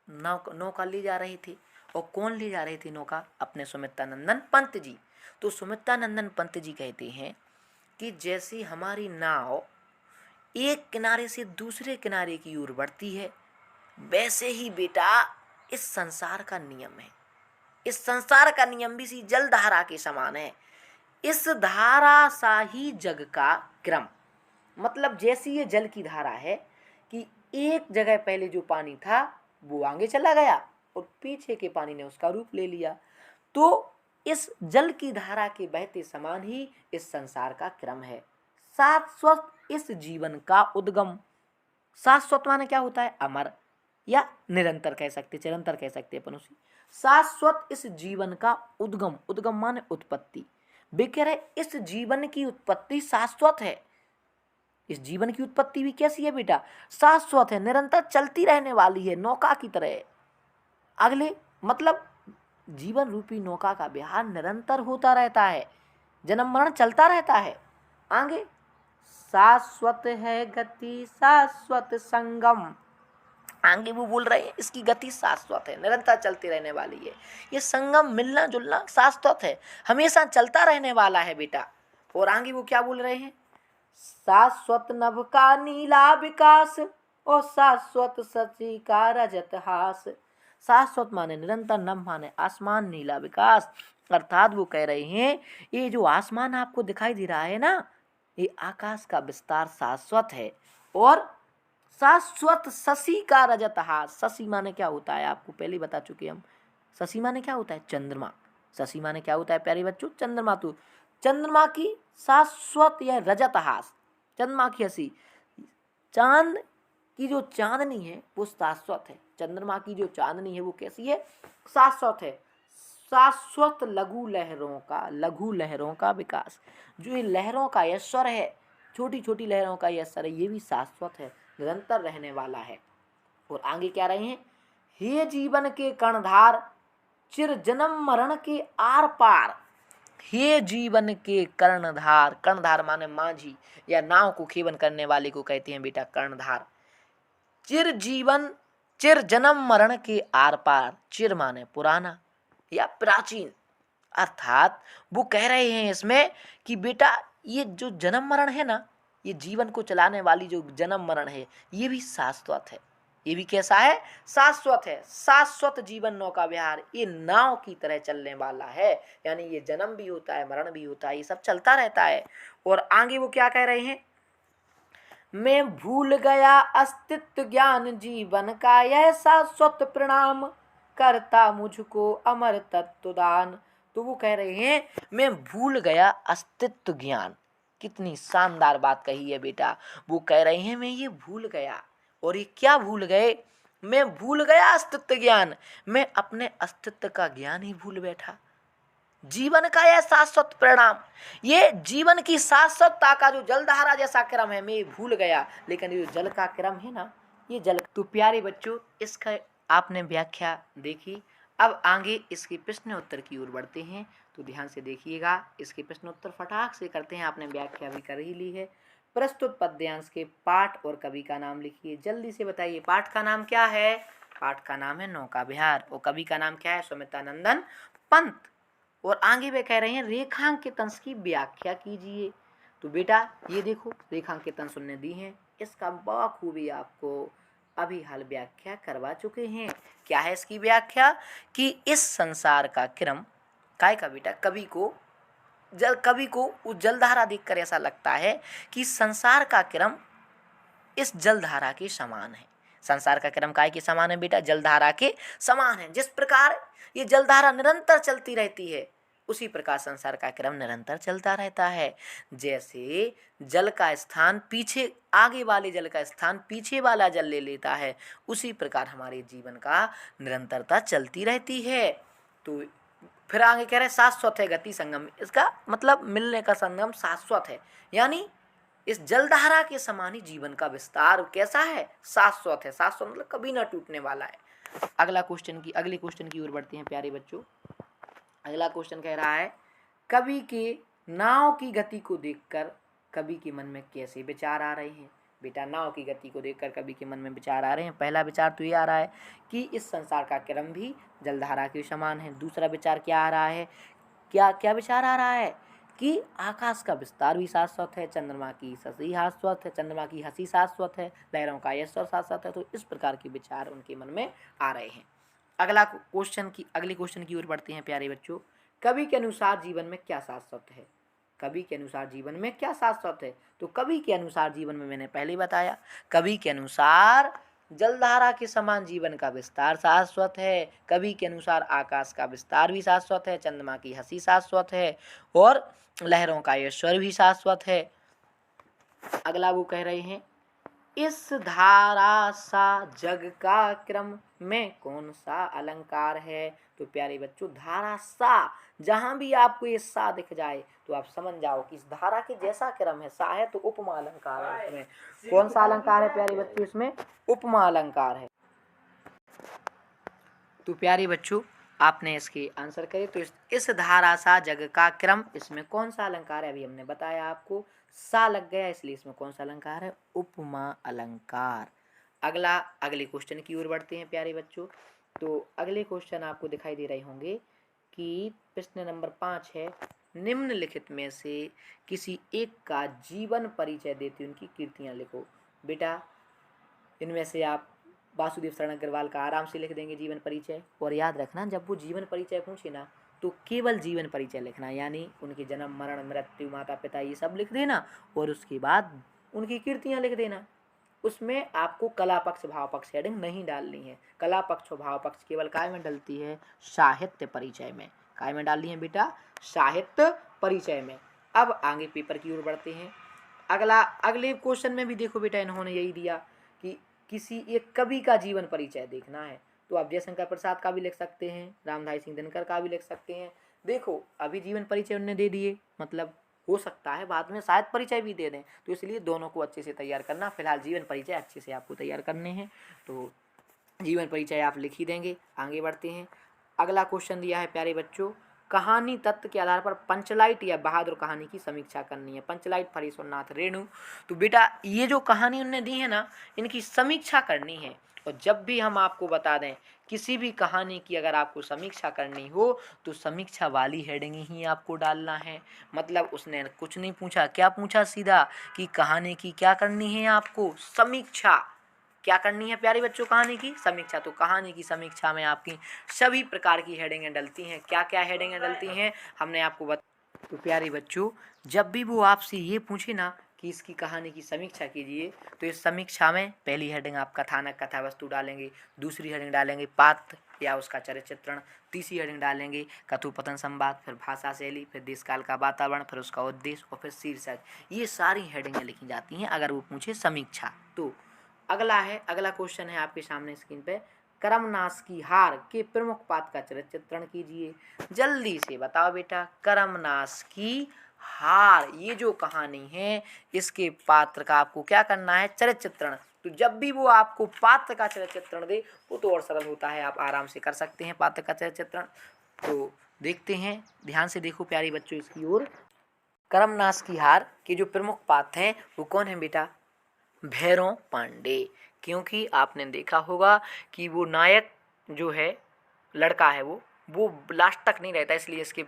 नौका ली जा रही थी। और कौन ले जा रही थी नौका? अपने सुमित्रानंदन पंत जी। तो सुमित्रानंदन पंत जी कहते हैं कि जैसी हमारी नाव एक किनारे से दूसरे किनारे की ओर बढ़ती है, वैसे ही बेटा इस संसार का नियम है। इस संसार का नियम भी सी जलधारा के समान है। इस धारा शाही जग का क्रम, मतलब जैसी ये जल की धारा है कि एक जगह पहले जो पानी था वो आगे चला गया और पीछे के पानी ने उसका रूप ले लिया। तो इस जल की धारा के बहते समान ही इस संसार का क्रम है। शाश्वत इस जीवन का उद्गम। शाश्वत माने क्या होता है? अमर या निरंतर कह सकते, चिरंतर कह सकते अपन उसी। शाश्वत इस जीवन का उद्गम, उद्गम माने उत्पत्ति। वे कह रहे इस जीवन की उत्पत्ति शाश्वत है। इस जीवन की उत्पत्ति भी कैसी है बेटा? शाश्वत है, निरंतर चलती रहने वाली है, नौका की तरह। अगले मतलब जीवन रूपी नौका का विहार निरंतर होता रहता है, जन्म मरण चलता रहता है। आगे, शाश्वत है गति शाश्वत संगम। आगे वो बोल रहे हैं इसकी गति शाश्वत है, निरंतर चलती रहने वाली है। ये संगम मिलना जुलना शाश्वत है, हमेशा चलता रहने वाला है बेटा। और आगे वो क्या बोल रहे हैं, शाश्वत नभ का नीला विकास और शाश्वत शशि का रजत हास। शाश्वत माने निरंतर, नभ माने आसमान, नीला विकास अर्थात वो कह रहे हैं ये जो आसमान आपको दिखाई दे रहा है ना, ये आकाश का विस्तार शाश्वत है। और शाश्वत शशि का रजत हास। शशि माने क्या होता है आपको पहले बता चुके हम। शशि माने क्या होता है, चंद्रमा। शशि माने क्या होता है प्यारे बच्चों, चंद्रमा। तो चंद्रमा की शाश्वत या रजत हास, चंद्रमा की हंसी, चांद की जो चांदनी है वो शाश्वत है। चंद्रमा की जो चांदनी है वो कैसी है, शाश्वत है। शाश्वत लघु लहरों का विकास। जो ये लहरों का यश्वर है, छोटी छोटी लहरों का यश्वर है, ये भी शाश्वत है, निरंतर रहने वाला है। और आगे क्या रहे हैं, हे जीवन के कर्णधार चिर जन्म मरण के आर पार। हे जीवन के कर्णधार, कर्णधार माने माझी या नाव को खेवन करने वाले को कहते हैं बेटा कर्णधार। चिर जन्म मरण के आर पार। चिर माने पुराना या प्राचीन, अर्थात वो कह रहे हैं इसमें कि बेटा ये जो जन्म मरण है ना, ये जीवन को चलाने वाली जो जन्म मरण है ये भी शाश्वत है। ये भी कैसा है, शाश्वत है। शाश्वत जीवन नौका विहार, ये नाव की तरह चलने वाला है, यानी ये जन्म भी होता है मरण भी होता है, ये सब चलता रहता है। और आगे वो क्या कह रहे हैं, मैं भूल गया अस्तित्व ज्ञान जीवन का यह शाश्वत प्रणाम करता मुझको अमर तत्व दान। तो वो कह रहे हैं मैं भूल गया अस्तित्व ज्ञान। कितनी शानदार बात कही है बेटा। वो कह रहे हैं मैं ये भूल गया, और ये क्या भूल गए, मैं भूल गया अस्तित्व ज्ञान, मैं अपने अस्तित्व का ज्ञान ही भूल बैठा। जीवन का यह शाश्वत परिणाम, ये जीवन की शाश्वतता का जो जलधारा जैसा क्रम है मैं भूल गया, लेकिन ये जल का क्रम है ना, ये जल। तो प्यारे बच्चों इसका आपने व्याख्या देखी। अब आगे इसके प्रश्न उत्तर की ओर बढ़ते हैं, तो ध्यान से देखिएगा। इसके प्रश्न उत्तर फटाक से करते हैं, आपने व्याख्या भी कर ही ली है। प्रस्तुत पद्यांश के पाठ और कवि का नाम लिखिए, जल्दी से बताइए। पाठ का नाम क्या है, पाठ का नाम है नौका विहार, और कवि का नाम क्या है, सुमित्रानंदन पंत। और आगे वे कह रहे हैं रेखांकित अंश की व्याख्या कीजिए। तो बेटा ये देखो रेखांकित अंश उन्होंने दी हैं, इसका बखूबी आपको अभी हाल व्याख्या करवा चुके हैं। क्या है इसकी व्याख्या, कि इस संसार का क्रम काय का बेटा, कवि को उस जलधारा देखकर ऐसा लगता है कि संसार का क्रम इस जलधारा के समान है। संसार का क्रम काय के समान है बेटा, जलधारा के समान है। जिस प्रकार ये जलधारा निरंतर चलती रहती है, उसी प्रकार संसार का क्रम निरंतर चलता रहता है। जैसे जल का स्थान पीछे, आगे वाले जल का स्थान पीछे वाला जल ले लेता है, उसी प्रकार हमारे जीवन का निरंतरता चलती रहती है। तो फिर आगे कह रहे हैं शाश्वत है गति संगम, इसका मतलब मिलने का संगम शाश्वत है, यानी इस जलधारा के समान ही जीवन का विस्तार कैसा है, शाश्वत है। शाश्वत मतलब कभी ना टूटने वाला है। अगले क्वेश्चन की ओर बढ़ते हैं प्यारे बच्चों। अगला क्वेश्चन कह रहा है, कवि के नाव की गति को देखकर कवि के मन में कैसे विचार आ रहे हैं। बेटा नाव की गति को देखकर कवि के मन में विचार आ रहे हैं। पहला विचार तो ये आ रहा है कि इस संसार का क्रम भी जलधारा के समान है। दूसरा विचार क्या आ रहा है, क्या विचार आ रहा है कि आकाश का विस्तार भी शाश्वत है, चंद्रमा की शशि शाश्वत है, चंद्रमा की हंसी शाश्वत है, लहरों का यश्वर शाश्वत है। तो इस प्रकार के विचार उनके मन में आ रहे हैं। अगले क्वेश्चन की ओर बढ़ते हैं प्यारे बच्चों। कवि के अनुसार जीवन में क्या शाश्वत है, कवि के अनुसार जीवन में क्या शाश्वत है। तो कवि के अनुसार जीवन में मैंने पहले बताया, कवि के अनुसार जलधारा के समान जीवन का विस्तार शाश्वत है। कवि के अनुसार आकाश का विस्तार भी शाश्वत है, चंद्रमा की हंसी शाश्वत है, और लहरों का यश्वर भी शाश्वत है। अगला वो कह रहे हैं, इस धारा सा जग का क्रम में कौन सा अलंकार है। तो प्यारे बच्चों धारा सा, जहां भी आपको ये सा दिख जाए तो आप समझ जाओ कि इस धारा के जैसा क्रम है। सा है तो उपमा अलंकार है, इसमें कौन सा अलंकार है प्यारे बच्चों, इसमें उपमा अलंकार है। तो प्यारे बच्चों आपने इसके आंसर करे। तो इस धारा सा जग का क्रम, इसमें कौन सा अलंकार है, अभी हमने बताया आपको, सा लग गया इसलिए इसमें कौन सा अलंकार है, उपमा अलंकार। अगले क्वेश्चन की ओर बढ़ते हैं प्यारे बच्चों। तो अगले क्वेश्चन आपको दिखाई दे रहे होंगे कि प्रश्न नंबर 5 है, निम्नलिखित में से किसी एक का जीवन परिचय देती उनकी कृतियां लिखो। बेटा इनमें से आप वासुदेव शरण अग्रवाल का आराम से लिख देंगे जीवन परिचय, और याद रखना जब वो जीवन परिचय पूछे ना तो केवल जीवन परिचय लिखना, यानी उनके जन्म मरण मृत्यु माता पिता ये सब लिख देना, और उसके बाद उनकी कृतियां लिख देना। उसमें आपको कला पक्ष भाव पक्ष हेडिंग नहीं डालनी है। कला पक्ष और भाव पक्ष केवल काय में डलती है? साहित्य परिचय में। काय में डालनी है बेटा? साहित्य परिचय में। अब आगे पेपर की ओर बढ़ते हैं। अगले क्वेश्चन में भी देखो बेटा इन्होंने यही दिया कि किसी एक कवि का जीवन परिचय देखना है। तो आप जयशंकर प्रसाद का भी लिख सकते हैं, रामधारी सिंह दिनकर का भी लिख सकते हैं। देखो अभी जीवन परिचय उन्होंने दे दिए, मतलब हो सकता है बाद में शायद परिचय भी दे दें, तो इसलिए दोनों को अच्छे से तैयार करना। फिलहाल जीवन परिचय अच्छे से आपको तैयार करने हैं, तो जीवन परिचय आप लिख ही देंगे। आगे बढ़ते हैं। अगला क्वेश्चन दिया है प्यारे बच्चों, कहानी तत्व के आधार पर पंचलाइट या बहादुर कहानी की समीक्षा करनी है। पंचलाइट फरीश्वरनाथ रेणु। तो बेटा ये जो कहानी उन्होंने दी है ना, इनकी समीक्षा करनी है। और जब भी हम आपको बता दें किसी भी कहानी की अगर आपको समीक्षा करनी हो तो समीक्षा वाली हेडिंग ही आपको डालना है। मतलब उसने कुछ नहीं पूछा, क्या पूछा? सीधा कि कहानी की क्या करनी है आपको? समीक्षा। क्या करनी है प्यारे बच्चों? कहानी की समीक्षा। तो कहानी की समीक्षा में आपकी सभी प्रकार की हेडिंगें डलती हैं। क्या क्या हेडिंगें डलती हैं हमने आपको बता। तो प्यारे बच्चों जब भी वो आपसे ये पूछे ना कि इसकी कहानी की समीक्षा कीजिए, तो इस समीक्षा में पहली हेडिंग आप कथानक कथा वस्तु डालेंगे, दूसरी हेडिंग डालेंगे पात्र या उसका चरित्र चित्रण, तीसरी हेडिंग डालेंगे कथोपकथन संवाद, फिर भाषा शैली, फिर देश काल का वातावरण, फिर उसका उद्देश्य और फिर शीर्षक। ये सारी हेडिंगें लिखी जाती हैं अगर वो पूछे समीक्षा। तो अगला क्वेश्चन है आपके सामने स्क्रीन पे, करमनाश की हार के प्रमुख पात्र का चरित्र चित्रण कीजिए। जल्दी से बताओ बेटा, करमनाश की हार ये जो कहानी है इसके पात्र का आपको क्या करना है? चरित्र चित्रण। तो जब भी वो आपको पात्र का चरित्र चित्रण दे वो तो और सरल होता है, आप आराम से कर सकते हैं पात्र का चरित्र चित्रण। तो देखते हैं, ध्यान से देखो प्यारे बच्चों इसकी ओर। करमनाश की हार के जो प्रमुख पात्र हैं वो कौन है बेटा? भैरव पांडे। क्योंकि आपने देखा होगा कि वो नायक जो है लड़का है वो लास्ट तक नहीं रहता, इसलिए इसके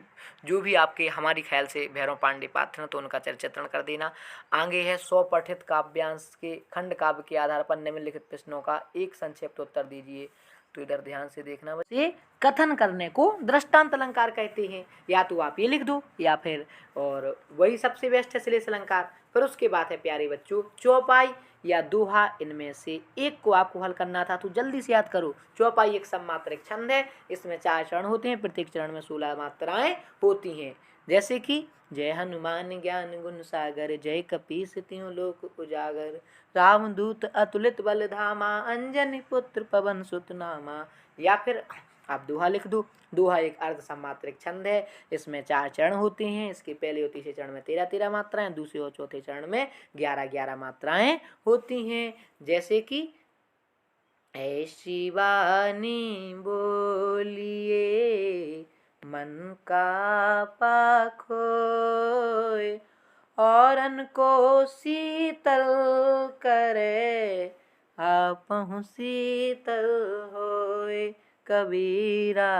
जो भी आपके हमारी ख्याल से भैरव पांडे पात्र हैं तो उनका चरित्रण कर देना। आगे है, 100 पठित काव्यांश के खंड काव्य के आधार पर निम्नलिखित प्रश्नों का एक संक्षिप्त उत्तर दीजिए। तो इधर ध्यान से देखना बच्चे, ये कथन करने को दृष्टांत अलंकार कहते हैं। या तो आप ये लिख दो या फिर, और वही सबसे बेस्ट है श्लेष अलंकार। फिर उसके बाद है प्यारे बच्चों चौपाई या दोहा, इनमें से एक को आपको हल करना था, तो जल्दी से याद करो। चौपाई एक सममात्रिक छंद है, इसमें 4 चरण होते हैं, प्रत्येक चरण में 16 मात्राएं होती हैं। जैसे कि जय हनुमान ज्ञान गुण सागर, जय कपीस तिहुँ लोक उजागर, रामदूत अतुलित बल धामा, अंजनी पुत्र पवन सुत नामा। या फिर आप दोहा लिख दो। दोहा एक अर्ध सम्मात्रिक छंद है, इसमें 4 चरण होते हैं। इसके पहले और तीसरे चरण में 13-13 मात्राएं, दूसरे और चौथे चरण में 11-11 मात्राएं होती हैं। जैसे कि ऐसी वाणी बोलिए मन का पाखोय, औरन को शीतल करे आपहु शीतल होय, कबीरा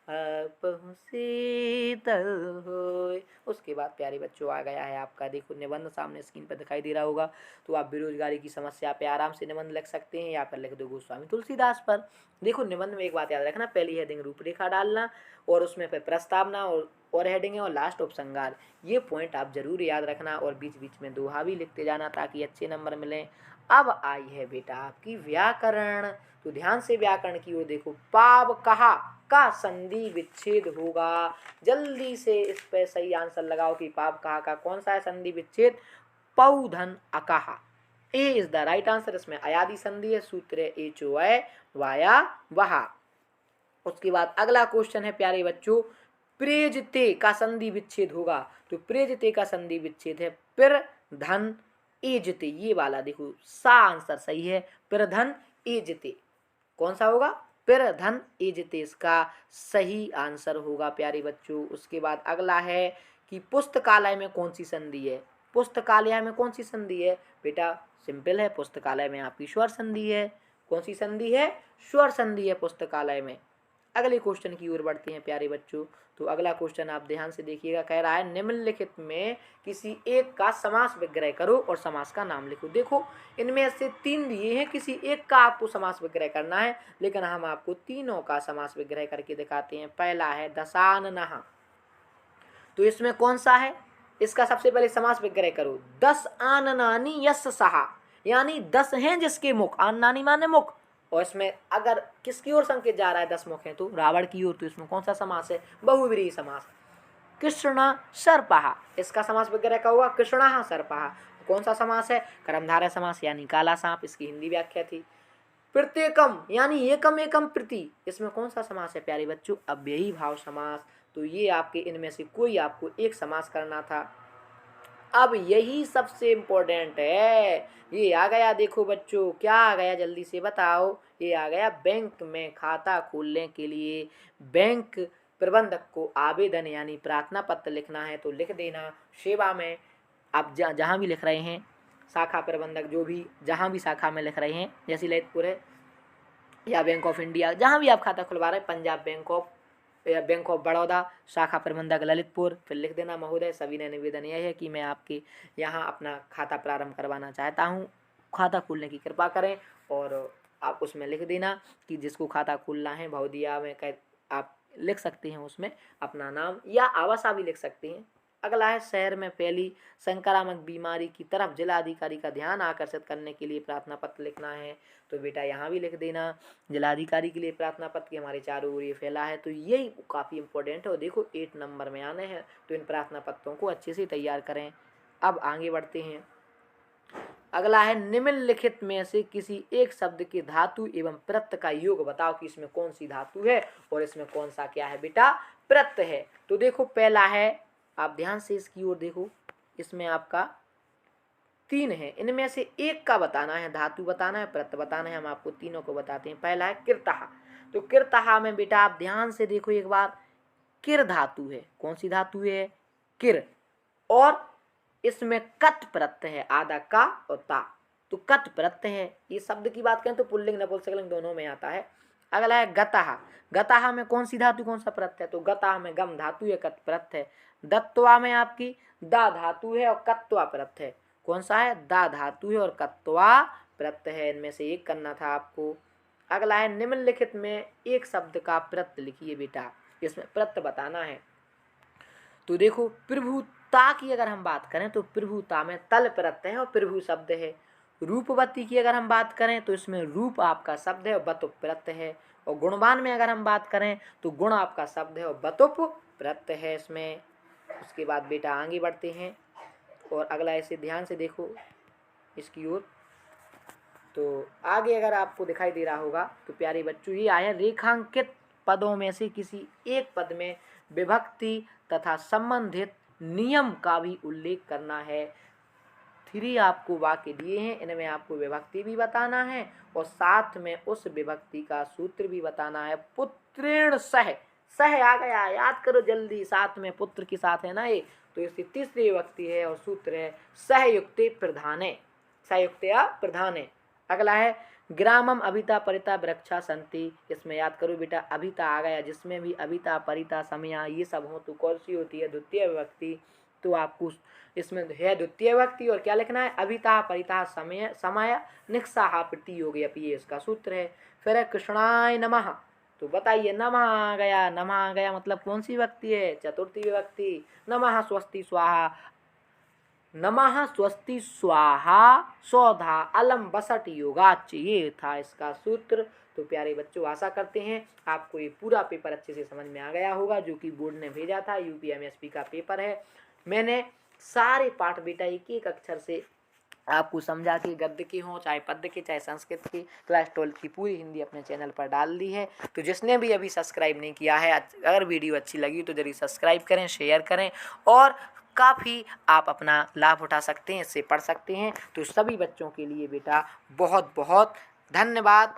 आपहु शीतल होय। उसके बाद प्यारे बच्चों आ गया है आपका, देखो निबंध सामने स्क्रीन पर दिखाई दे रहा होगा। तो आप बेरोजगारी की समस्या पे आराम से निबंध लिख सकते हैं या फिर लिख दो गोस्वामी तुलसीदास पर। देखो निबंध में एक बात याद रखना, पहली हेडिंग रूपरेखा डालना और उसमें फिर प्रस्तावना और हेडिंग है और लास्ट उपसंहार। ये पॉइंट आप जरूर याद रखना और बीच बीच में दोहा भी लिखते जाना ताकि अच्छे नंबर मिलें। अब आई है बेटा आपकी व्याकरण। तो ध्यान से व्याकरण की ओर देखो। पाव कहा का संधि विच्छेद होगा। जल्दी से इस पे सही आंसर लगाओ कि पाव कहा का कौन सा है संधि विच्छेद? पौधन अकहा। ए इज द राइट आंसर। इसमें अयादि संधि है, सूत्र है एच ओ ए वाया वहा। उसके बाद अगला क्वेश्चन है प्यारे बच्चों, प्रेजते का संधि विच्छेद होगा। तो प्रेजते का संधि विच्छेद है पिर धन एजते, ये वाला देखो सा आंसर सही है, पिर धन एजते। कौन सा होगा? पिर धन एजते इसका सही आंसर होगा प्यारे बच्चों। उसके बाद अगला है कि पुस्तकालय में कौन सी संधि है? पुस्तकालय में कौन सी संधि है बेटा? सिंपल है, पुस्तकालय में आपकी स्वर संधि है। कौन सी संधि है? स्वर संधि है पुस्तकालय में। अगले क्वेश्चन की ओर बढ़ते हैं प्यारे बच्चों। तो अगला क्वेश्चन आप ध्यान से देखिएगा, कह रहा है निम्नलिखित में किसी एक का समास विग्रह करो और समास का नाम लिखो। देखो इनमें से 3 दिए हैं, किसी एक का आपको समास विग्रह करना है, लेकिन हम आपको तीनों का समास विग्रह करके दिखाते हैं। पहला है दशाननः, तो इसमें कौन सा है? इसका सबसे पहले समास विग्रह करो। 10 आननानि यस्य सहा, यानी 10 हैं जिसके मुख, आननानि माने मुख, और इसमें अगर किसकी ओर संकेत जा रहा है 10 मुख है तो रावण की ओर, तो इसमें कौन सा समास है? बहुव्रीहि समास। कृष्ण सर्पः, इसका समास विग्रह का हुआ कृष्णः सर्पः। कौन सा समास है? कर्मधारय समास यानी काला सांप, इसकी हिंदी व्याख्या थी। प्रत्येकम यानी एकम एकम प्रति, इसमें कौन सा समास है प्यारे बच्चों? अव्ययी भाव समास। तो ये आपके इनमें से कोई आपको एक समास करना था। अब यही सबसे इम्पोर्टेंट है, ये आ गया। देखो बच्चों क्या आ गया, जल्दी से बताओ। ये आ गया बैंक में खाता खोलने के लिए बैंक प्रबंधक को आवेदन यानी प्रार्थना पत्र लिखना है, तो लिख देना। सेवा में आप जहाँ भी लिख रहे हैं, शाखा प्रबंधक जो भी जहाँ भी शाखा में लिख रहे हैं, जैसे ललितपुर है या बैंक ऑफ इंडिया, जहाँ भी आप खाता खुलवा रहे हैं, पंजाब बैंक ऑफ या बैंक ऑफ बड़ौदा शाखा प्रबंधक ललितपुर, फिर लिख देना महोदय सभी ने निवेदन यह है कि मैं आपके यहाँ अपना खाता प्रारंभ करवाना चाहता हूँ, खाता खोलने की कृपा करें। और आप उसमें लिख देना कि जिसको खाता खोलना है भवदिया में आप लिख सकते हैं उसमें अपना नाम या आवासा भी लिख सकते हैं। अगला है शहर में फैली संक्रामक बीमारी की तरफ जिलाधिकारी का ध्यान आकर्षित करने के लिए प्रार्थना पत्र लिखना है, तो बेटा यहाँ भी लिख देना जिलाधिकारी के लिए प्रार्थना पत्र की हमारे चारों ओर ये फैला है। तो यही काफ़ी इंपॉर्टेंट है और देखो 8 नंबर में आने हैं, तो इन प्रार्थना पत्रों को अच्छे से तैयार करें। अब आगे बढ़ते हैं। अगला है निम्नलिखित में से किसी एक शब्द के धातु एवं प्रत्यय का योग बताओ कि इसमें कौन सी धातु है और इसमें कौन सा क्या है बेटा? प्रत्यय है। तो देखो पहला है, आप ध्यान से इसकी ओर देखो, इसमें आपका 3 है, इनमें से एक का बताना है, धातु बताना है, प्रत्यय बताना है। हम आपको तीनों को बताते हैं। पहला है कृतः, तो कृतः में बेटा आप ध्यान से देखो एक बार, किर धातु है। कौन सी धातु है? किर, और इसमें कट प्रत्यय है, आधा का और ता, तो कट प्रत्यय है। ये शब्द की बात करें तो पुल्लिंग नपुंसकलिंग दोनों में आता है। अगला है गतः, गतः में कौन सी धातु कौन सा प्रत्यय? तो गतः में गम धातु है, कट प्रत्यय है। दत्वा में आपकी दा धातु है और कत्वा प्रत्यय है। कौन सा है? दा धातु है और कत्वा प्रत्यय है। इनमें से एक करना था आपको। अगला है निम्नलिखित में एक शब्द का प्रत्यय लिखिए बेटा, इसमें प्रत्यय बताना है। तो देखो प्रभुता की अगर हम बात करें तो प्रभुता में तल प्रत्यय है और प्रभु शब्द है। रूपवती की अगर हम बात करें तो इसमें रूप आपका शब्द है और बतुप प्रत्यय है। और गुणवान में अगर हम बात करें तो गुण आपका शब्द है और बतुप प्रत्यय है इसमें। उसके बाद बेटा आगे बढ़ते हैं और अगला ऐसे ध्यान से देखो इसकी ओर। तो आगे अगर आपको दिखाई दे रहा होगा तो प्यारे बच्चों ये आया, रेखांकित पदों में से किसी एक पद में विभक्ति तथा संबंधित नियम का भी उल्लेख करना है। 3 आपको वाक्य दिए हैं, इनमें आपको विभक्ति भी बताना है और साथ में उस विभक्ति का सूत्र भी बताना है। पुत्रेण सह, सह आ गया, याद करो जल्दी, साथ में पुत्र के साथ है ना ये, तो इसकी तीसरी विभक्ति है और सूत्र है सहयुक्ते प्रधाने, सहयुक्तया प्रधाने। अगला है ग्रामम अभिता परिता वृक्षा संति, इसमें याद करो बेटा अभिता आ गया, जिसमें भी अभिता परिता समया ये सब हो तो कौन सी होती है? द्वितीय विभक्ति। तो आपको इसमें है द्वितीय विभक्ति और क्या लिखना है? अभिता परिता समय समय निक्साहा प्रति योगी अपि, ये इसका सूत्र है। फिर है कृष्णाय नमः, तो बताइए नमः आ गया, नमः आ गया मतलब कौन सी विभक्ति है? चतुर्थी विभक्ति। नमः स्वस्ति स्वाहा, नमः स्वस्ति स्वाहा सौधा अलम बसट योगाच, ये था इसका सूत्र। तो प्यारे बच्चों आशा करते हैं आपको ये पूरा पेपर अच्छे से समझ में आ गया होगा, जो कि बोर्ड ने भेजा था, यूपीएमएसपी का पेपर है। मैंने सारे पाठ बेटा एक एक अक्षर से आपको समझा के, गद्य के हों चाहे पद्य के चाहे संस्कृत की, क्लास 12 की पूरी हिंदी अपने चैनल पर डाल दी है। तो जिसने भी अभी सब्सक्राइब नहीं किया है, अगर वीडियो अच्छी लगी तो जरूर सब्सक्राइब करें, शेयर करें और काफ़ी आप अपना लाभ उठा सकते हैं, इससे पढ़ सकते हैं। तो सभी बच्चों के लिए बेटा बहुत बहुत धन्यवाद।